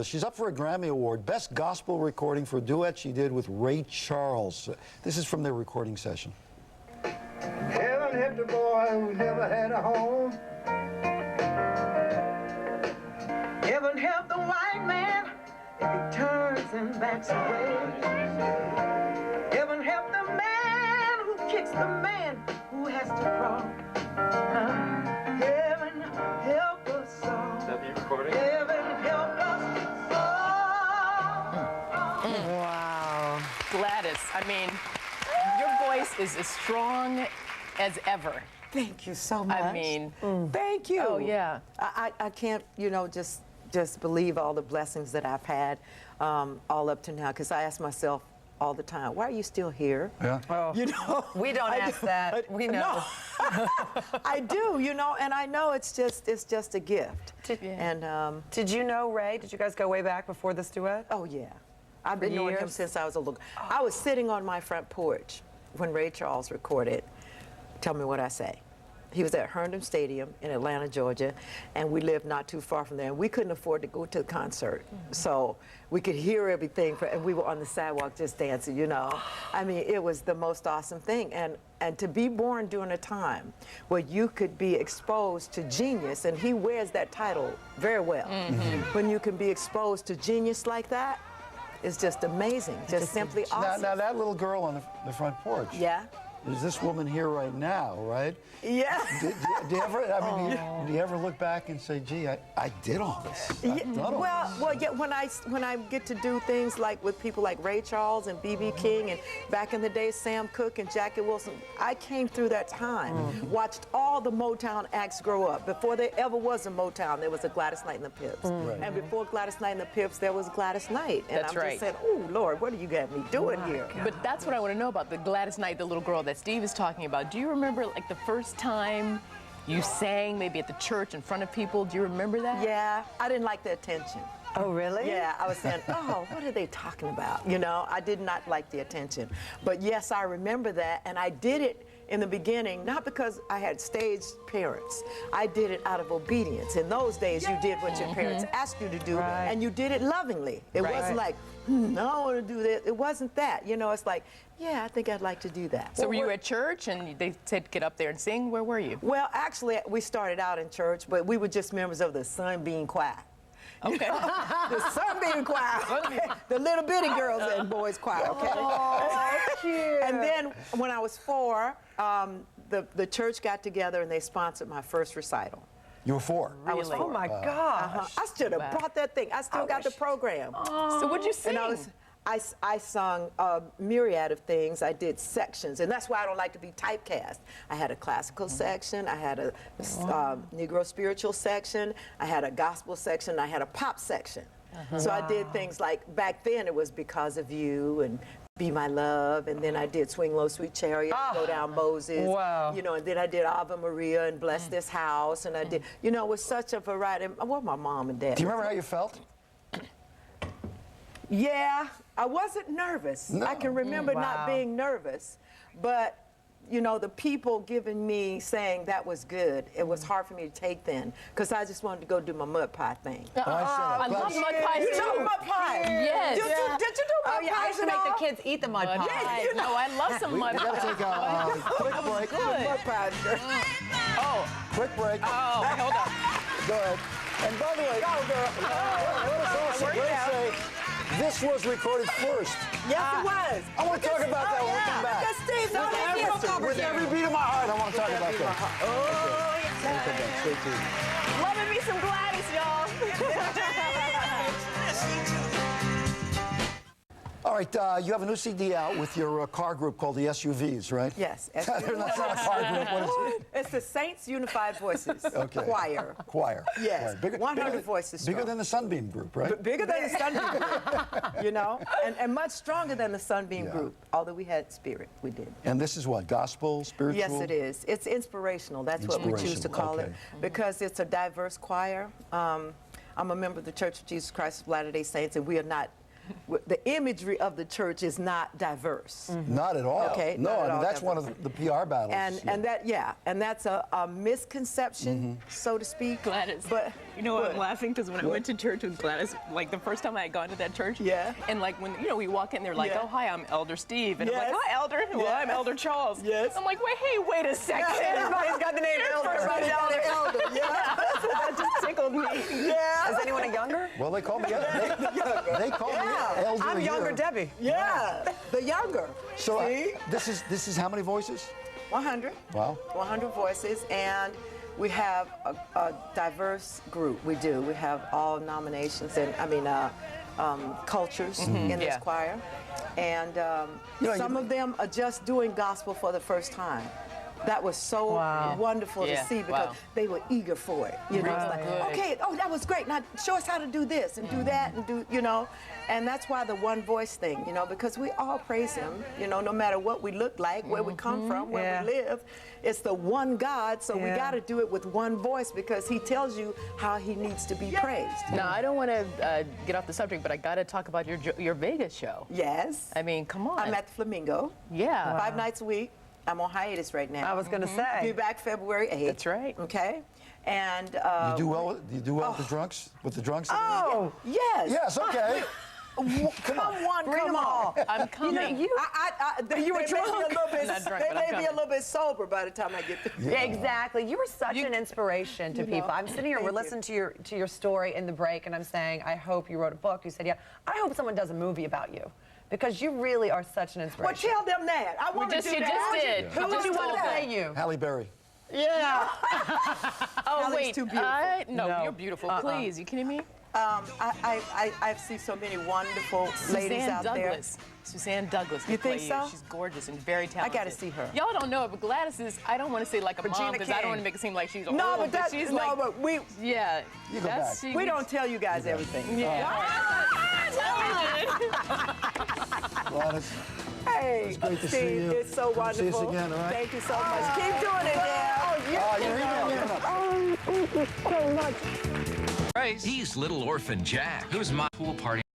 She's up for a Grammy Award, Best Gospel Recording for a duet she did with Ray Charles. This is from their recording session. Heaven help the boy who never had a home. Heaven help the white man if he turns and backs away. Heaven help the man who kicks the man who has to crawl. Heaven help us all. Is that the recording? Heaven help us all. Wow. Gladys, I mean, your voice is as strong as ever. Thank you so much. I mean, thank you. Oh, yeah. I can't, you know, just believe all the blessings that I've had all up to now, because I ask myself all the time, why are you still here? Yeah. Oh, You know, we don't ask that. We know. No. I do, you know, and I know it's just a gift. Yeah. Did you know Ray? Did you guys go way back before this duet? Oh yeah, I've been knowing him years? since I was a little. I was sitting on my front porch when Ray Charles recorded "Tell Me What I Say." He was at Herndon Stadium in Atlanta, Georgia, and we lived not too far from there. And we couldn't afford to go to the concert, so we could hear everything, and we were on the sidewalk just dancing, you know. I mean, it was the most awesome thing. And to be born during a time where you could be exposed to genius, and he wears that title very well. When you can be exposed to genius like that, it's just amazing, just simply awesome. Now that little girl on the front porch. Yeah. Is this woman here right now, right? Yeah. Do you ever, I mean, do you ever look back and say, gee, I did all this. I've done all this. Well, yeah. When I get to do things like with people like Ray Charles and B.B. King, and back in the day Sam Cooke and Jackie Wilson, I came through that time, watched all the Motown acts grow up. Before there ever was a Motown, there was a Gladys Knight and the Pips, and before Gladys Knight and the Pips, there was Gladys Knight. And That's I'm right. just saying, oh Lord, what do you got me doing here? But that's what I want to know about the Gladys Knight, the little girl that Steve is talking about. Do you remember, like, the first time you sang, maybe at the church in front of people? Do you remember that? Yeah, I didn't like the attention. Oh, really? Yeah, I was saying, oh, what are they talking about? You know, I did not like the attention. But yes, I remember that, and I did it in the beginning, not because I had stage parents. I did it out of obedience. In those days, you did what your parents asked you to do, and you did it lovingly. It wasn't like, I don't want to do this. It wasn't that. You know, it's like, yeah, I think I'd like to do that. So were you at church and they said get up there and sing? Where were you? Well, actually, we started out in church, but we were just members of the Sunbeam Choir. Okay. The Sunbeam Choir. The little bitty girls and boys choir, okay? Oh, cute. And then when I was 4, the church got together and they sponsored my first recital. You were 4. I was 4. Oh my gosh. I should have brought that thing. I still got the program. So what'd you sing? And I sung a myriad of things. I did sections, and that's why I don't like to be typecast. I had a classical section, I had a Negro spiritual section, I had a gospel section, I had a pop section. So I did things like, back then it was Because of You and Be My Love, and then I did Swing Low Sweet Chariot, Go Down Moses. Wow. You know, and then I did Ave Maria and Bless This House, and I did, you know, it was such a variety. Well, my mom and dad. Do you remember how you felt? Yeah, I wasn't nervous. No. I can remember not being nervous, but you know, the people giving me saying that was good, it was hard for me to take then, because I just wanted to go do my mud pie thing. I love mud pies You too. know mud pie? Yes. Did you do mud Oh, yeah, I pies used to at make all? the kids eat the mud pie. Pie. No, I love some mud We got to pie. take a quick break. Good. Mud pies, girl. Oh, Quick break. oh, hold on. Go ahead. And by the way, let us also say, this was recorded first. Yes, it was. I want to talk about that when we come back. Because Steve, no, that's your With every beat of my heart, I want to talk about that. Oh, Stay tuned. Loving me some Gladys, y'all. All right, you have a new CD out with your car group called the SUVs, right? yes. That's not a car group. What is it? It's the Saints Unified Voices Okay. Choir. Choir. Yes, Choir. 100 voices Bigger strong. than the Sunbeam Group, right? Bigger than the Sunbeam Group, you know, and much stronger than the Sunbeam Yeah. Group. Although we had spirit, we did. And this is what, gospel, spiritual? Yes, it is. It's inspirational. That's what we choose to Inspirational, call okay. it, because it's a diverse choir. I'm a member of the Church of Jesus Christ of Latter-day Saints, and we are not. The imagery of the church is not diverse. Not at all. Okay, No, not at I mean, all that's one diverse. of the PR battles. And that, yeah, and that's a misconception, so to speak. Gladys. But You know what? I'm laughing because when I went to church with Gladys, like the first time I had gone to that church, Yeah. and like when we walk in, they're like, Yeah. "Oh, hi, I'm Elder Steve," and I'm Yes. like, "Hi, Elder." Well, Yeah. I'm Elder Charles. Yes. I'm like, wait a second. Everybody's got the name Elder. Everybody's Elder, elder, yeah. That just tickled me. Yeah. Is anyone younger? Well, they call me. They call me elder. I'm younger here. Debbie. Yeah. The younger. So See? this is how many voices? 100. Wow. 100 voices, and we have a diverse group. We do. We have all nominations and cultures in this Yeah. choir, and You know, some of them are just doing gospel for the first time. That was so wonderful Yeah. to see because Wow. they were eager for it. You know, it's like, Good. okay, oh, that was great. Now show us how to do this and do that and do, and that's why the one voice thing, because we all praise Him, no matter what we look like, where we come from, where we live. It's the one God, so we got to do it with one voice because He tells you how He needs to be praised. Now, I don't want to get off the subject, but I got to talk about your Vegas show. Yes. I mean, come on. I'm at the Flamingo. Yeah. 5 nights a week. I'm on hiatus right now. I was going to say. Be back February 8th. That's right. Okay. And You do well. You do well with the drunks. With the drunks. oh yes. Yes. Okay. Come on, Bring come them on. all. I'm coming. They were may be a drunk. little bit. Not drunk, They but I'm may be coming. a little bit sober by the time I get there. Yeah, exactly. You were such an inspiration to people. I'm sitting here, we're Thank you. listening to your story in the break, and I'm saying, I hope you wrote a book. You said, yeah. I hope someone does a movie about you. Because you really are such an Well, inspiration. tell them that. I want to just- do you that. just did. Who You would just you want told to them. play you? Halle Berry. Yeah. Oh, Hallie's wait. too beautiful. No, No. you're beautiful. Please, you kidding me? I see so many wonderful ladies Suzanne out Douglas. Suzanne Douglas. You could play think so? She's gorgeous and very talented. gotta see her. Y'all don't know it, but Gladys is, I don't want to say like a mom Regina because I don't King. want to make it seem like she's there. No, old, but that, she's no, like, but we yeah. You go back. we don't tell you guys everything. Yeah. Gladys. Hey, It's great to see Steve, you. it's so We'll see wonderful. us again, all right? Thank you so much. Keep doing it, Dad. Oh, you're emailing. He's little orphan Jack, who's my pool party.